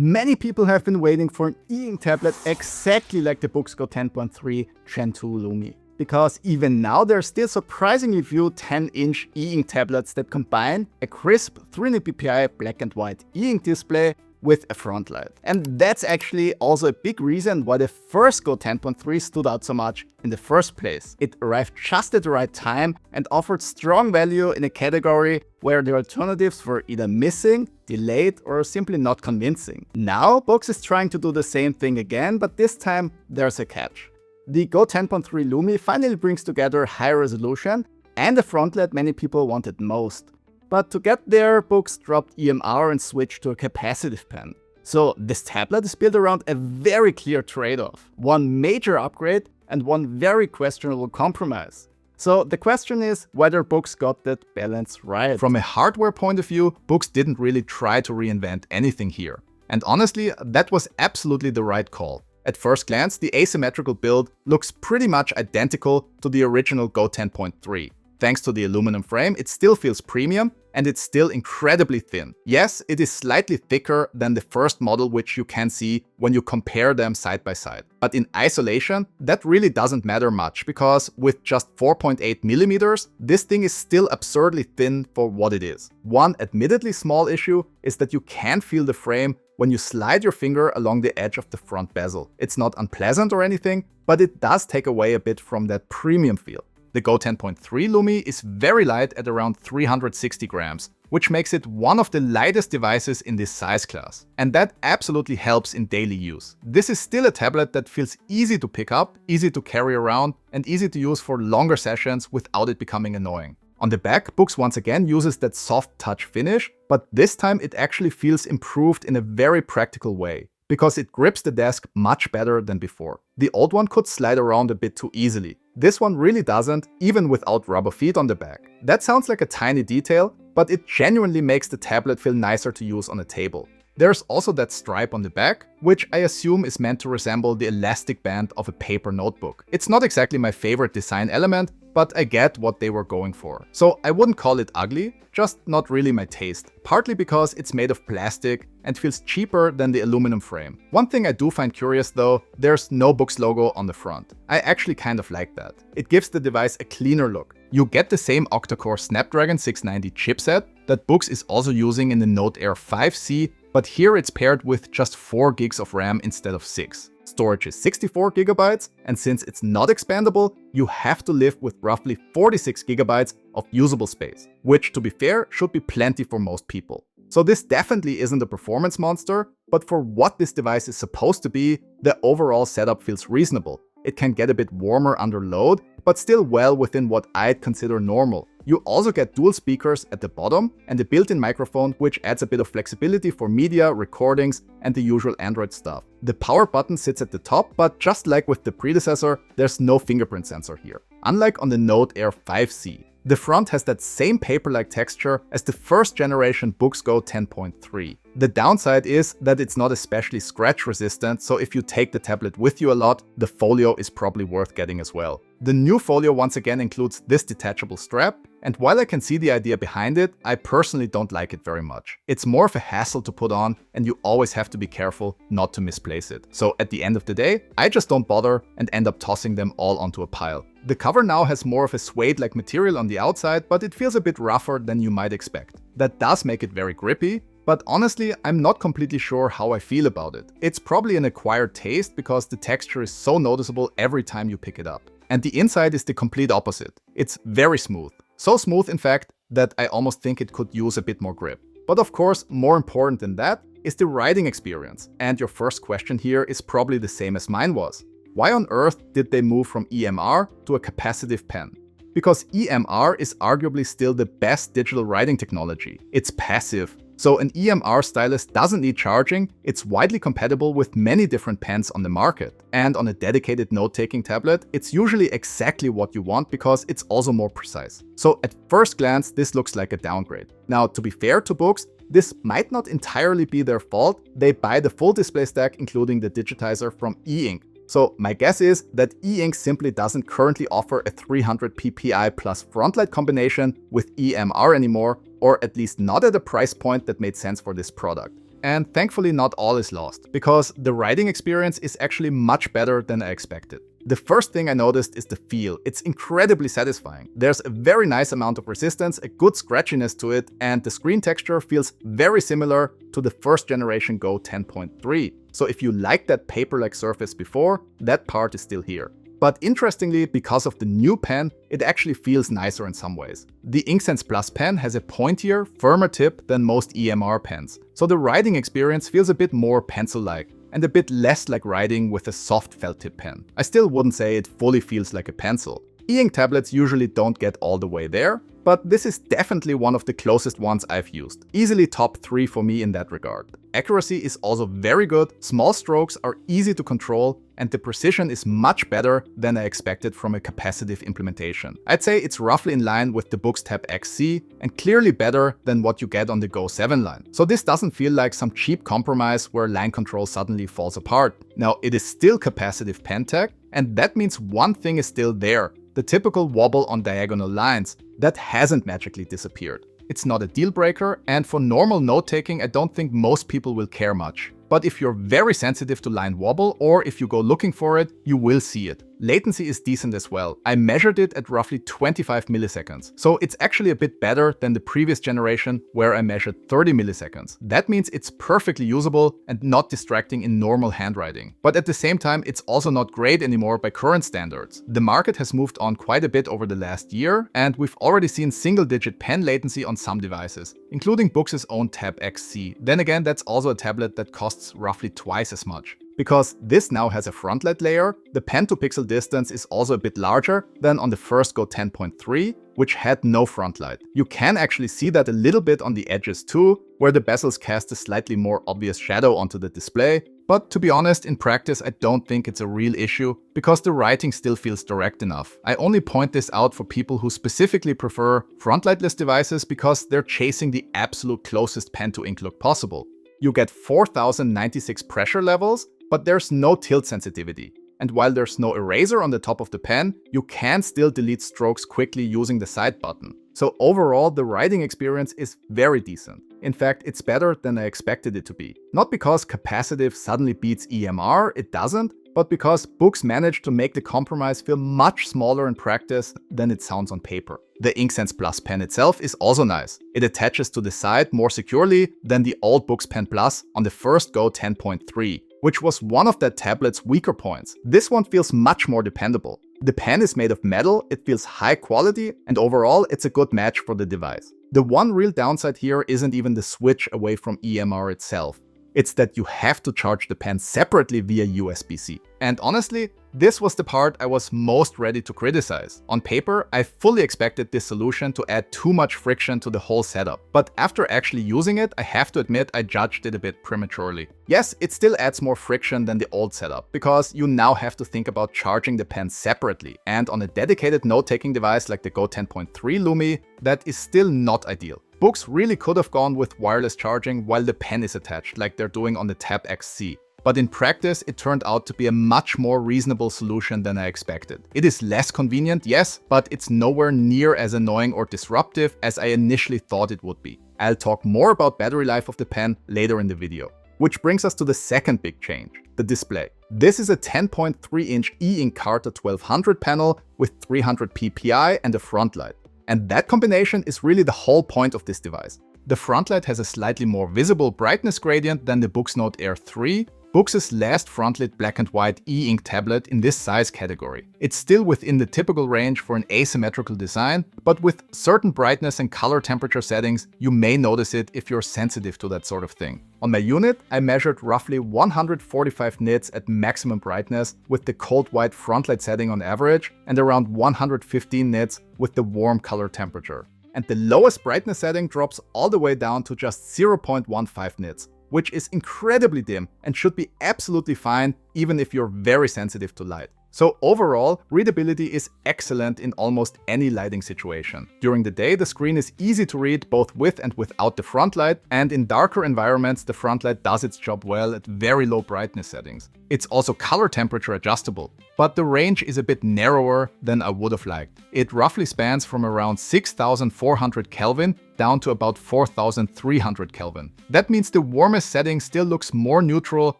Many people have been waiting for an e-ink tablet exactly like the Boox Go 10.3 Gen 2 Lumi. Because even now there are still surprisingly few 10-inch e-ink tablets that combine a crisp 300 ppi black and white e-ink display with a Frontlight. And that's actually also a big reason why the first Go 10.3 stood out so much in the first place. It arrived just at the right time and offered strong value in a category where the alternatives were either missing, delayed, or simply not convincing. Now Boox is trying to do the same thing again, but this time there's a catch. The Go 10.3 Lumi finally brings together high resolution and the Frontlight many people wanted most. But to get there, Boox dropped EMR and switched to a capacitive pen. So this tablet is built around a very clear trade-off. One major upgrade and one very questionable compromise. So the question is whether Boox got that balance right. From a hardware point of view, Boox didn't really try to reinvent anything here. And honestly, that was absolutely the right call. At first glance, the asymmetrical build looks pretty much identical to the original Go 10.3. Thanks to the aluminum frame, it still feels premium and it's still incredibly thin. Yes, it is slightly thicker than the first model, which you can see when you compare them side by side. But in isolation, that really doesn't matter much because with just 4.8 millimeters, this thing is still absurdly thin for what it is. One admittedly small issue is that you can feel the frame when you slide your finger along the edge of the front bezel. It's not unpleasant or anything, but it does take away a bit from that premium feel. The Go 10.3 Lumi is very light at around 360 grams, which makes it one of the lightest devices in this size class. And that absolutely helps in daily use. This is still a tablet that feels easy to pick up, easy to carry around, and easy to use for longer sessions without it becoming annoying. On the back, Boox once again uses that soft touch finish, but this time it actually feels improved in a very practical way, because it grips the desk much better than before. The old one could slide around a bit too easily. This one really doesn't, even without rubber feet on the back. That sounds like a tiny detail, but it genuinely makes the tablet feel nicer to use on a table. There's also that stripe on the back, which I assume is meant to resemble the elastic band of a paper notebook. It's not exactly my favorite design element, but I get what they were going for. So I wouldn't call it ugly, just not really my taste. Partly because it's made of plastic and feels cheaper than the aluminum frame. One thing I do find curious though, there's no Boox logo on the front. I actually kind of like that. It gives the device a cleaner look. You get the same octa-core Snapdragon 690 chipset that Boox is also using in the Note Air 5C, but here it's paired with just 4 gigs of RAM instead of 6. Storage is 64 gigabytes, and since it's not expandable, you have to live with roughly 46 gigabytes of usable space, which to be fair should be plenty for most people. So this definitely isn't a performance monster, but for what this device is supposed to be, the overall setup feels reasonable. It can get a bit warmer under load, but still well within what I'd consider normal. You also get dual speakers at the bottom and a built-in microphone, which adds a bit of flexibility for media, recordings, and the usual Android stuff. The power button sits at the top, but just like with the predecessor, there's no fingerprint sensor here, unlike on the Note Air 5C. The front has that same paper-like texture as the first generation Boox Go 10.3. The downside is that it's not especially scratch resistant, so if you take the tablet with you a lot, the Folio is probably worth getting as well. The new Folio once again includes this detachable strap, and while I can see the idea behind it, I personally don't like it very much. It's more of a hassle to put on, and you always have to be careful not to misplace it. So at the end of the day, I just don't bother and end up tossing them all onto a pile. The cover now has more of a suede-like material on the outside, but it feels a bit rougher than you might expect. That does make it very grippy, but honestly, I'm not completely sure how I feel about it. It's probably an acquired taste because the texture is so noticeable every time you pick it up. And the inside is the complete opposite. It's very smooth. So smooth, in fact, that I almost think it could use a bit more grip. But of course, more important than that is the writing experience. And your first question here is probably the same as mine was. Why on earth did they move from EMR to a capacitive pen? Because EMR is arguably still the best digital writing technology. It's passive. So an EMR stylus doesn't need charging, it's widely compatible with many different pens on the market. And on a dedicated note-taking tablet, it's usually exactly what you want because it's also more precise. So at first glance, this looks like a downgrade. Now, to be fair to Boox, this might not entirely be their fault. They buy the full display stack, including the digitizer from e-ink. So my guess is that e-ink simply doesn't currently offer a 300 ppi plus Frontlight combination with EMR anymore, or at least not at a price point that made sense for this product. And thankfully not all is lost, because the writing experience is actually much better than I expected. The first thing I noticed is the feel. It's incredibly satisfying. There's a very nice amount of resistance, a good scratchiness to it, and the screen texture feels very similar to the first generation Go 10.3. So if you liked that paper-like surface before, that part is still here. But interestingly, because of the new pen, it actually feels nicer in some ways. The Inksense Plus Pen has a pointier, firmer tip than most EMR pens, so the writing experience feels a bit more pencil-like and a bit less like writing with a soft felt tip pen. I still wouldn't say it fully feels like a pencil. E-ink tablets usually don't get all the way there, but this is definitely one of the closest ones I've used. Easily top 3 for me in that regard. Accuracy is also very good, small strokes are easy to control, and the precision is much better than I expected from a capacitive implementation. I'd say it's roughly in line with the Boox Tab XC and clearly better than what you get on the Go 7 line. So this doesn't feel like some cheap compromise where line control suddenly falls apart. Now, it is still capacitive pen tech, and that means one thing is still there. The typical wobble on diagonal lines. That hasn't magically disappeared. It's not a deal breaker, and for normal note-taking, I don't think most people will care much. But if you're very sensitive to line wobble, or if you go looking for it, you will see it. Latency is decent as well. I measured it at roughly 25 milliseconds. So it's actually a bit better than the previous generation where I measured 30 milliseconds. That means it's perfectly usable and not distracting in normal handwriting. But at the same time, it's also not great anymore by current standards. The market has moved on quite a bit over the last year, and we've already seen single-digit pen latency on some devices, including Boox's own Tab XC. Then again, that's also a tablet that costs roughly twice as much. Because this now has a Frontlight layer, the pen-to-pixel distance is also a bit larger than on the first Go 10.3, which had no Frontlight. You can actually see that a little bit on the edges too, where the bezels cast a slightly more obvious shadow onto the display. But to be honest, in practice, I don't think it's a real issue, because the writing still feels direct enough. I only point this out for people who specifically prefer Frontlightless devices because they're chasing the absolute closest pen-to-ink look possible. You get 4096 pressure levels, but there's no tilt sensitivity. And while there's no eraser on the top of the pen, you can still delete strokes quickly using the side button. So overall, the writing experience is very decent. In fact, it's better than I expected it to be. Not because capacitive suddenly beats EMR, it doesn't, but because Boox managed to make the compromise feel much smaller in practice than it sounds on paper. The Inksense Plus Pen itself is also nice. It attaches to the side more securely than the old Boox Pen Plus on the first Go 10.3. which was one of that tablet's weaker points. This one feels much more dependable. The pen is made of metal, it feels high quality, and overall it's a good match for the device. The one real downside here isn't even the switch away from EMR itself. It's that you have to charge the pen separately via USB-C. And honestly, this was the part I was most ready to criticize. On paper, I fully expected this solution to add too much friction to the whole setup. But after actually using it, I have to admit I judged it a bit prematurely. Yes, it still adds more friction than the old setup, because you now have to think about charging the pen separately. And on a dedicated note-taking device like the Go 10.3 Lumi, that is still not ideal. Boox really could have gone with wireless charging while the pen is attached, like they're doing on the Tab XC. But in practice, it turned out to be a much more reasonable solution than I expected. It is less convenient, yes, but it's nowhere near as annoying or disruptive as I initially thought it would be. I'll talk more about battery life of the pen later in the video. Which brings us to the second big change, the display. This is a 10.3-inch e-ink Carta 1200 panel with 300 ppi and a Frontlight. And that combination is really the whole point of this device. The Frontlight has a slightly more visible brightness gradient than the Boox Note Air 3, Boox's last frontlit black and white e-ink tablet in this size category. It's still within the typical range for an asymmetrical design, but with certain brightness and color temperature settings, you may notice it if you're sensitive to that sort of thing. On my unit, I measured roughly 145 nits at maximum brightness with the cold white Frontlight setting on average, and around 115 nits with the warm color temperature. And the lowest brightness setting drops all the way down to just 0.15 nits. Which is incredibly dim and should be absolutely fine even if you're very sensitive to light. So overall, readability is excellent in almost any lighting situation. During the day, the screen is easy to read both with and without the Frontlight, and in darker environments, the Frontlight does its job well at very low brightness settings. It's also color temperature adjustable, but the range is a bit narrower than I would have liked. It roughly spans from around 6400 Kelvin down to about 4300 Kelvin. That means the warmest setting still looks more neutral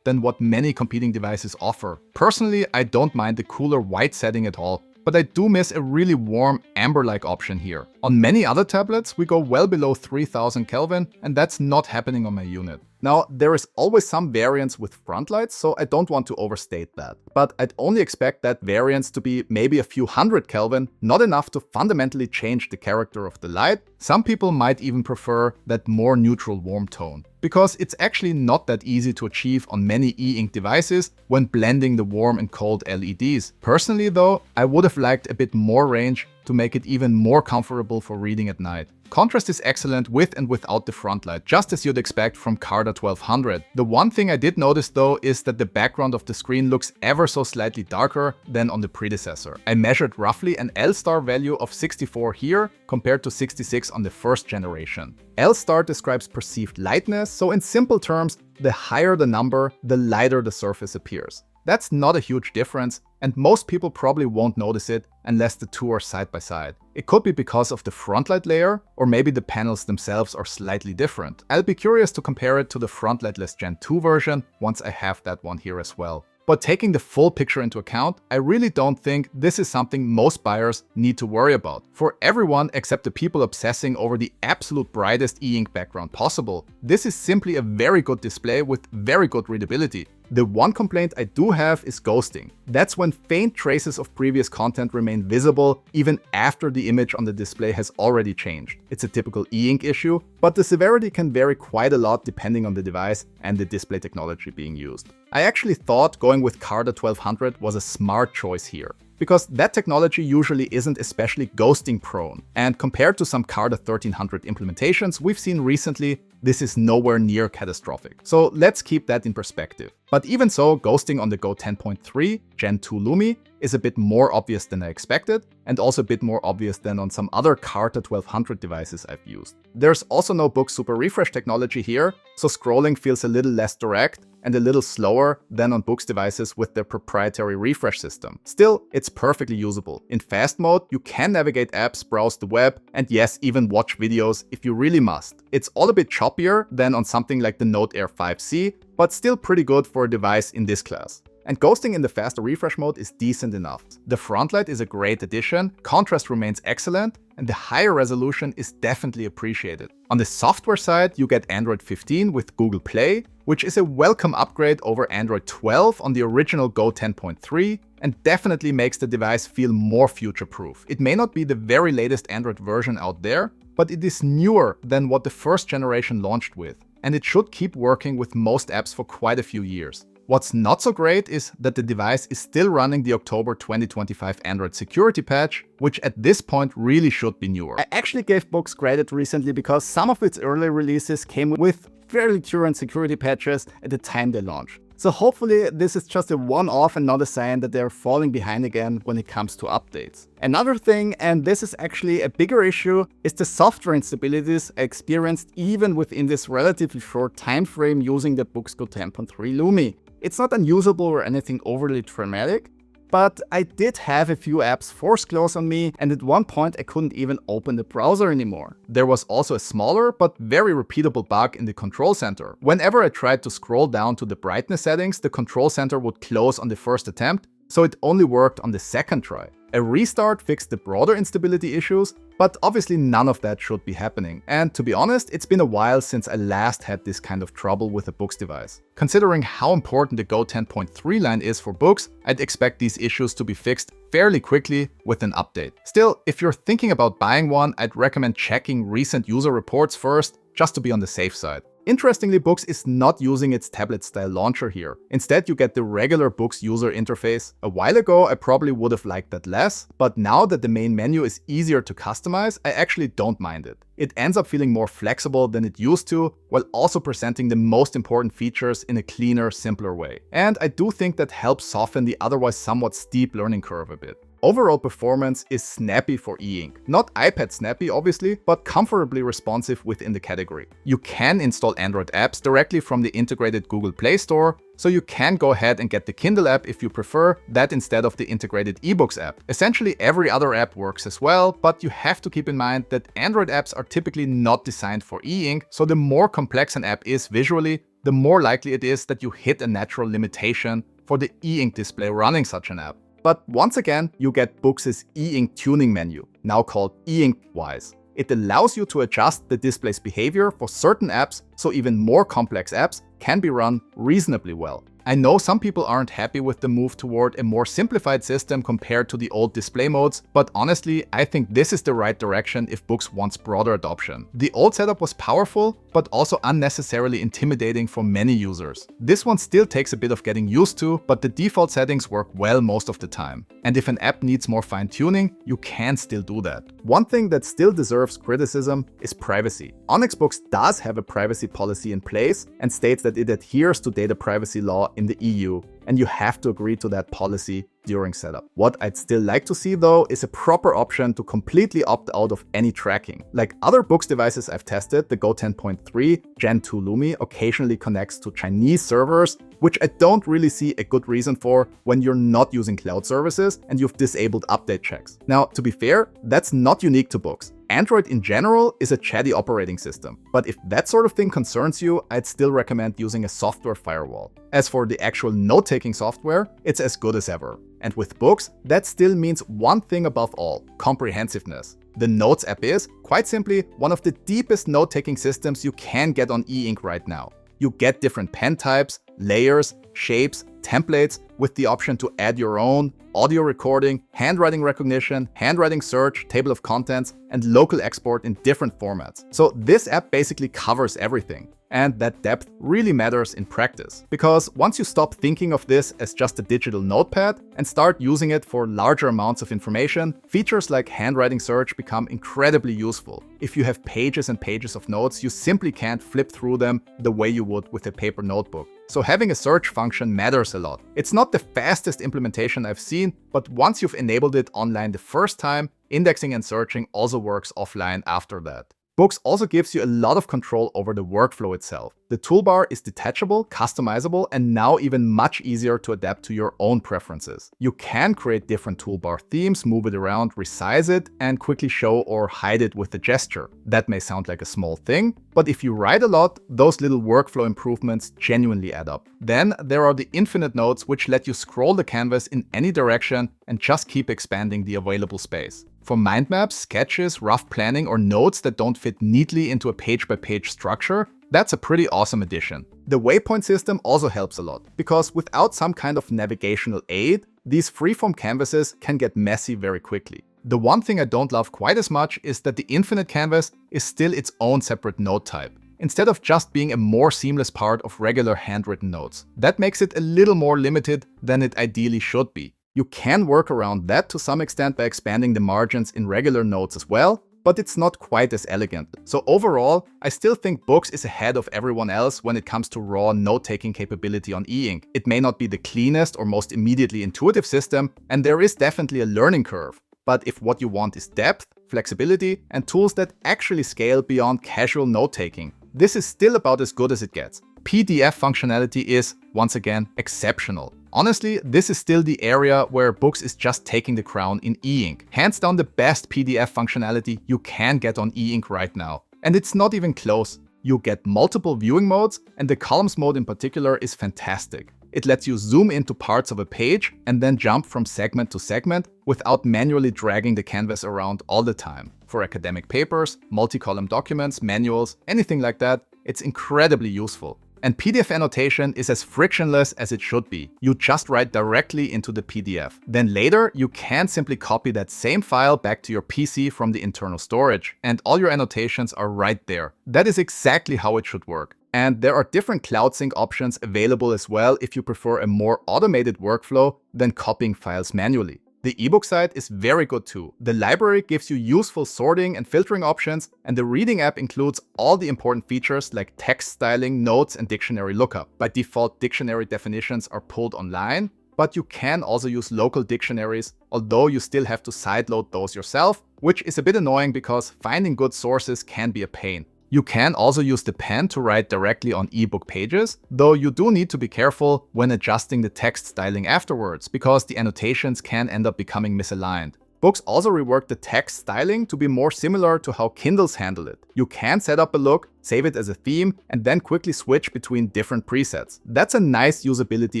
than what many competing devices offer. Personally, I don't mind the cooler white setting at all, but I do miss a really warm amber-like option here. On many other tablets, we go well below 3000 Kelvin, and that's not happening on my unit. Now, there is always some variance with Frontlight, so I don't want to overstate that. But I'd only expect that variance to be maybe a few hundred Kelvin, not enough to fundamentally change the character of the light. Some people might even prefer that more neutral warm tone, because it's actually not that easy to achieve on many e-ink devices when blending the warm and cold LEDs. Personally though, I would have liked a bit more range to make it even more comfortable for reading at night. Contrast is excellent with and without the Frontlight, just as you'd expect from Carta 1200. The one thing I did notice though is that the background of the screen looks ever so slightly darker than on the predecessor. I measured roughly an L-star value of 64 here compared to 66 on the first generation. L-star describes perceived lightness, so in simple terms, the higher the number, the lighter the surface appears. That's not a huge difference, and most people probably won't notice it unless the two are side by side. It could be because of the Frontlight layer, or maybe the panels themselves are slightly different. I'll be curious to compare it to the Frontlightless Gen 2 version once I have that one here as well. But taking the full picture into account, I really don't think this is something most buyers need to worry about. For everyone except the people obsessing over the absolute brightest e-ink background possible, this is simply a very good display with very good readability. The one complaint I do have is ghosting. That's when faint traces of previous content remain visible even after the image on the display has already changed. It's a typical e-ink issue, but the severity can vary quite a lot depending on the device and the display technology being used. I actually thought going with Carta 1200 was a smart choice here, because that technology usually isn't especially ghosting prone, and compared to some Carta 1300 implementations we've seen recently, this is nowhere near catastrophic. So let's keep that in perspective. But even so, ghosting on the Go 10.3 Gen 2 Lumi is a bit more obvious than I expected, and also a bit more obvious than on some other Carta 1200 devices I've used. There's also no Boox Super Refresh technology here, so scrolling feels a little less direct and a little slower than on Boox devices with their proprietary refresh system. Still, it's perfectly usable. In fast mode, you can navigate apps, browse the web, and yes, even watch videos if you really must. It's all a bit choppier than on something like the Note Air 5C, but still pretty good for a device in this class. And ghosting in the faster refresh mode is decent enough. The Frontlight is a great addition, contrast remains excellent, and the higher resolution is definitely appreciated. On the software side, you get Android 15 with Google Play, which is a welcome upgrade over Android 12 on the original Go 10.3, and definitely makes the device feel more future-proof. It may not be the very latest Android version out there, but it is newer than what the first generation launched with, and it should keep working with most apps for quite a few years. What's not so great is that the device is still running the October 2025 Android security patch, which at this point really should be newer. I actually gave Boox credit recently because some of its early releases came with fairly current security patches at the time they launched. So hopefully this is just a one-off and not a sign that they're falling behind again when it comes to updates. Another thing, and this is actually a bigger issue, is the software instabilities experienced even within this relatively short time frame using the Boox Go 10.3 Lumi. It's not unusable or anything overly traumatic, but I did have a few apps force close on me, and at one point I couldn't even open the browser anymore. There was also a smaller but very repeatable bug in the control center. Whenever I tried to scroll down to the brightness settings, the control center would close on the first attempt, so it only worked on the second try. A restart fixed the broader instability issues, but obviously none of that should be happening. And to be honest, it's been a while since I last had this kind of trouble with a Boox device. Considering how important the Go 10.3 line is for Boox, I'd expect these issues to be fixed fairly quickly with an update. Still, if you're thinking about buying one, I'd recommend checking recent user reports first, just to be on the safe side. Interestingly, Boox is not using its tablet-style launcher here. Instead, you get the regular Boox user interface. A while ago, I probably would have liked that less, but now that the main menu is easier to customize, I actually don't mind it. It ends up feeling more flexible than it used to, while also presenting the most important features in a cleaner, simpler way. And I do think that helps soften the otherwise somewhat steep learning curve a bit. overall performance is snappy for e-ink. Not iPad snappy, obviously, but comfortably responsive within the category. You can install Android apps directly from the integrated Google Play Store, so you can go ahead and get the Kindle app if you prefer that instead of the integrated eBooks app. Essentially every other app works as well, but you have to keep in mind that Android apps are typically not designed for e-ink, so the more complex an app is visually, the more likely it is that you hit a natural limitation for the e-ink display running such an app. But once again, you get Boox's e-ink tuning menu, now called e-ink Wise. It allows you to adjust the display's behavior for certain apps, so even more complex apps can be run reasonably well. I know some people aren't happy with the move toward a more simplified system compared to the old display modes, but honestly, I think this is the right direction if Boox wants broader adoption. The old setup was powerful, but also unnecessarily intimidating for many users. This one still takes a bit of getting used to, but the default settings work well most of the time. And if an app needs more fine-tuning, you can still do that. One thing that still deserves criticism is privacy. Onyx Boox does have a privacy policy in place and states that it adheres to data privacy law in the EU, and you have to agree to that policy during setup. What I'd still like to see though is a proper option to completely opt out of any tracking. Like other Boox devices I've tested, the Go 10.3 Gen 2 Lumi occasionally connects to Chinese servers, which I don't really see a good reason for when you're not using cloud services and you've disabled update checks. Now, to be fair, that's not unique to Boox. Android in general is a chatty operating system, but if that sort of thing concerns you, I'd still recommend using a software firewall. As for the actual note-taking software, it's as good as ever. And with Boox, that still means one thing above all: comprehensiveness. The Notes app is, quite simply, one of the deepest note-taking systems you can get on e-ink right now. You get different pen types, layers, shapes, templates, with the option to add your own, audio recording, handwriting recognition, handwriting search, table of contents, and local export in different formats. So this app basically covers everything. And that depth really matters in practice. Because once you stop thinking of this as just a digital notepad and start using it for larger amounts of information, features like handwriting search become incredibly useful. If you have pages and pages of notes, you simply can't flip through them the way you would with a paper notebook. So having a search function matters a lot. It's not the fastest implementation I've seen, but once you've enabled it online the first time, indexing and searching also works offline after that. Boox also gives you a lot of control over the workflow itself. The toolbar is detachable, customizable, and now even much easier to adapt to your own preferences. You can create different toolbar themes, move it around, resize it, and quickly show or hide it with a gesture. That may sound like a small thing, but if you write a lot, those little workflow improvements genuinely add up. Then there are the infinite notes, which let you scroll the canvas in any direction and just keep expanding the available space. For mind maps, sketches, rough planning, or notes that don't fit neatly into a page-by-page structure, that's a pretty awesome addition. The waypoint system also helps a lot, because without some kind of navigational aid, these freeform canvases can get messy very quickly. The one thing I don't love quite as much is that the infinite canvas is still its own separate note type, instead of just being a more seamless part of regular handwritten notes. That makes it a little more limited than it ideally should be. You can work around that to some extent by expanding the margins in regular notes as well, but it's not quite as elegant. So overall, I still think Boox is ahead of everyone else when it comes to raw note-taking capability on e-ink. It may not be the cleanest or most immediately intuitive system, and there is definitely a learning curve. But if what you want is depth, flexibility, and tools that actually scale beyond casual note-taking, this is still about as good as it gets. PDF functionality is, once again, exceptional. Honestly, this is still the area where Boox is just taking the crown in e-ink. Hands down the best PDF functionality you can get on e-ink right now. And it's not even close. You get multiple viewing modes, and the columns mode in particular is fantastic. It lets you zoom into parts of a page and then jump from segment to segment without manually dragging the canvas around all the time. For academic papers, multi-column documents, manuals, anything like that, it's incredibly useful. And PDF annotation is as frictionless as it should be. You just write directly into the PDF. Then later, you can simply copy that same file back to your PC from the internal storage, and all your annotations are right there. That is exactly how it should work. And there are different cloud sync options available as well if you prefer a more automated workflow than copying files manually. The ebook side is very good too. The library gives you useful sorting and filtering options, and the reading app includes all the important features like text styling, notes, and dictionary lookup. By default, dictionary definitions are pulled online, but you can also use local dictionaries, although you still have to sideload those yourself, which is a bit annoying because finding good sources can be a pain. You can also use the pen to write directly on ebook pages, though you do need to be careful when adjusting the text styling afterwards, because the annotations can end up becoming misaligned. Boox also reworked the text styling to be more similar to how Kindles handle it. You can set up a look, save it as a theme, and then quickly switch between different presets. That's a nice usability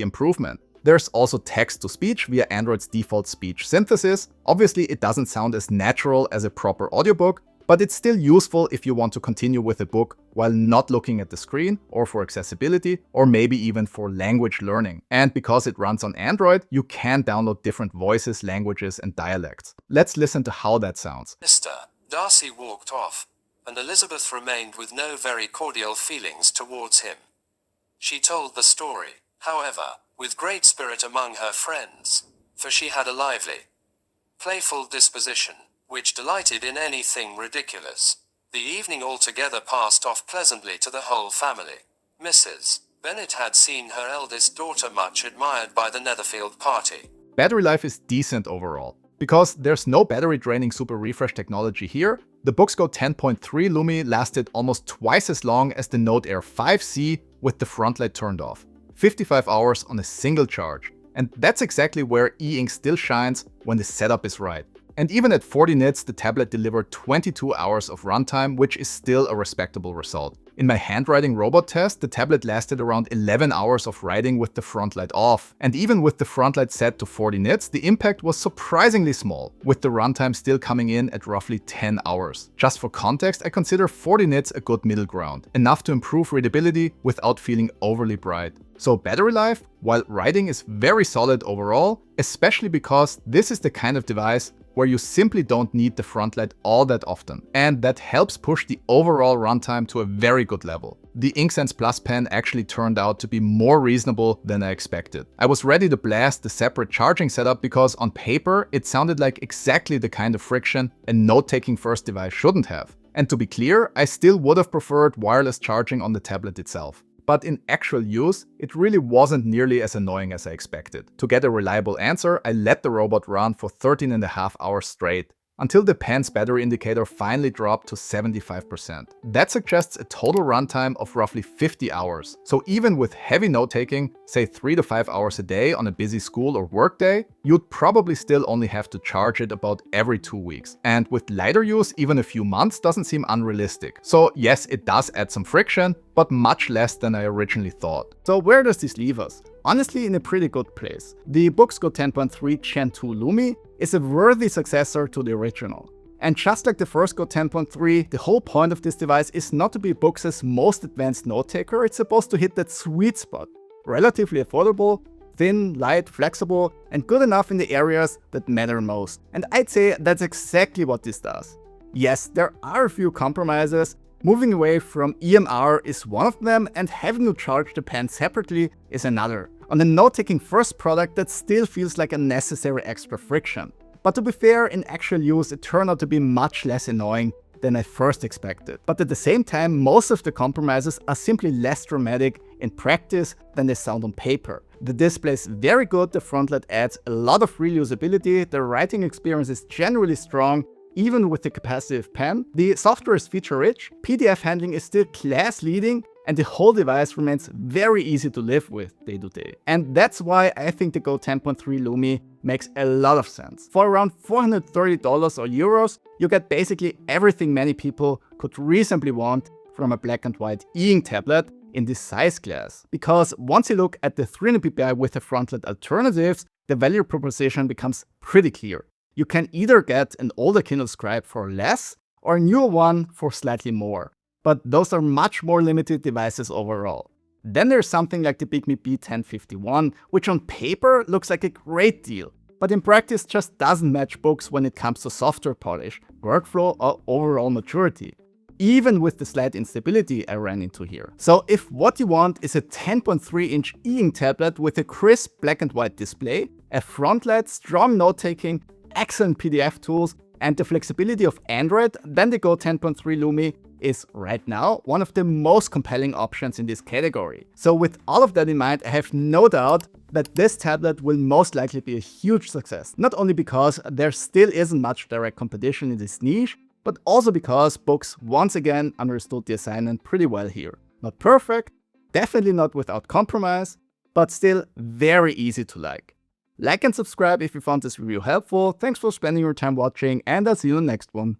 improvement. There's also text-to-speech via Android's default speech synthesis. Obviously, it doesn't sound as natural as a proper audiobook, but it's still useful if you want to continue with a book while not looking at the screen, or for accessibility, or maybe even for language learning. And because it runs on Android, you can download different voices, languages, and dialects. Let's listen to how that sounds. Mr. Darcy walked off, and Elizabeth remained with no very cordial feelings towards him. She told the story, however, with great spirit among her friends, for she had a lively, playful disposition, which delighted in anything ridiculous. The evening altogether passed off pleasantly to the whole family. Mrs. Bennet had seen her eldest daughter much admired by the Netherfield party. Battery life is decent overall. Because there's no battery draining super refresh technology here, the Boox Go 10.3 Lumi lasted almost twice as long as the Note Air 5C with the Frontlight turned off. 55 hours on a single charge. And that's exactly where e-ink still shines when the setup is right. And even at 40 nits, the tablet delivered 22 hours of runtime, which is still a respectable result. In my handwriting robot test, the tablet lasted around 11 hours of writing with the Frontlight off. And even with the Frontlight set to 40 nits, the impact was surprisingly small, with the runtime still coming in at roughly 10 hours. Just for context, I consider 40 nits a good middle ground, enough to improve readability without feeling overly bright. So battery life, while writing is very solid overall, especially because this is the kind of device where you simply don't need the Frontlight all that often. And that helps push the overall runtime to a very good level. The Inksense Plus Pen actually turned out to be more reasonable than I expected. I was ready to blast the separate charging setup because on paper it sounded like exactly the kind of friction a note-taking first device shouldn't have. And to be clear, I still would have preferred wireless charging on the tablet itself. But in actual use, it really wasn't nearly as annoying as I expected. To get a reliable answer, I let the robot run for 13.5 hours straight, until the pen's battery indicator finally dropped to 75%. That suggests a total runtime of roughly 50 hours. So even with heavy note-taking, say 3 to 5 hours a day on a busy school or work day, you'd probably still only have to charge it about every 2 weeks. And with lighter use, even a few months doesn't seem unrealistic. So yes, it does add some friction, but much less than I originally thought. So where does this leave us? Honestly, in a pretty good place. The Boox Go 10.3 Gen 2 Lumi is a worthy successor to the original. And just like the first Go 10.3, the whole point of this device is not to be Boox's most advanced note taker, it's supposed to hit that sweet spot. Relatively affordable, thin, light, flexible, and good enough in the areas that matter most. And I'd say that's exactly what this does. Yes, there are a few compromises. Moving away from EMR is one of them, and having to charge the pen separately is another. On the note-taking first product, that still feels like a necessary extra friction. But to be fair, in actual use, it turned out to be much less annoying than I first expected. But at the same time, most of the compromises are simply less dramatic in practice than they sound on paper. The display is very good, the Frontlight adds a lot of real usability, the writing experience is generally strong, even with the capacitive pen. The software is feature-rich, PDF handling is still class-leading, and the whole device remains very easy to live with day to day. And that's why I think the Go 10.3 Lumi makes a lot of sense. For around $430 or euros, you get basically everything many people could reasonably want from a black and white e-ink tablet in this size class. Because once you look at the 300 ppi with the Frontlight alternatives, the value proposition becomes pretty clear. You can either get an older Kindle Scribe for less or a newer one for slightly more. But those are much more limited devices overall. Then there's something like the Bigme B1051, which on paper looks like a great deal, but in practice just doesn't match Boox when it comes to software polish, workflow, or overall maturity. Even with the slight instability I ran into here. So if what you want is a 10.3-inch e-ink tablet with a crisp black and white display, a Frontlight, strong note-taking, excellent PDF tools, and the flexibility of Android, then the Go 10.3 Lumi is right now one of the most compelling options in this category. So with all of that in mind, I have no doubt that this tablet will most likely be a huge success. Not only because there still isn't much direct competition in this niche, but also because Boox once again understood the assignment pretty well here. Not perfect, definitely not without compromise, but still very easy to like. Like and subscribe if you found this review helpful. Thanks for spending your time watching, and I'll see you in the next one.